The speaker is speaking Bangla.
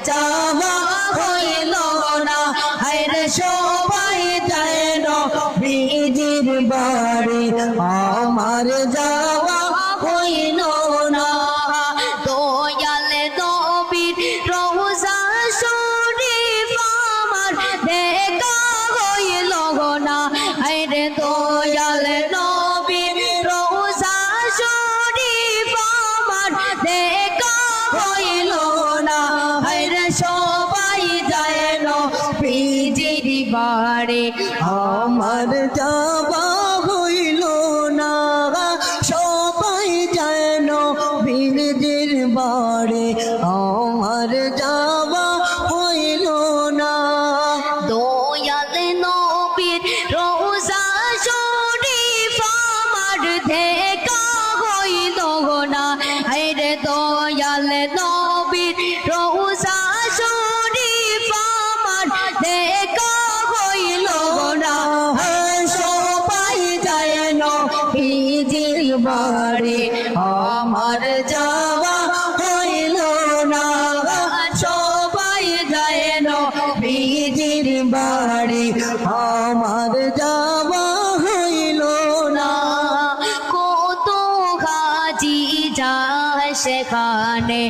যাওয়া হইল না হায়রে সবাই যায় নবীজির বাড়ি আমার যাওয়া হইল না দয়াল নবীর রওজা শরীফ আমার দেখা হইল না হায়রে দয়াল নবীর রওজা শরীফ আমার দেখা হইল না হায়রে সবাই যায় নবীজির বাড়ি আমার যাওয়া হইল না সবাই যায় নবীজির বাড়ি আমার যাওয়া হইল না দয়াল নবীর রওজা শরীফ আমার দেখা হইল না হায়রে দয়াল নবীর রওজা শরীফ আমার দেখা হইল না সবাই যায় নবীজির বাড়ি আমার যাওয়া হইল না সবাই যায় নবীজির বাড়ি আমার যাওয়া হইল না কত গাজি যায় সেখানে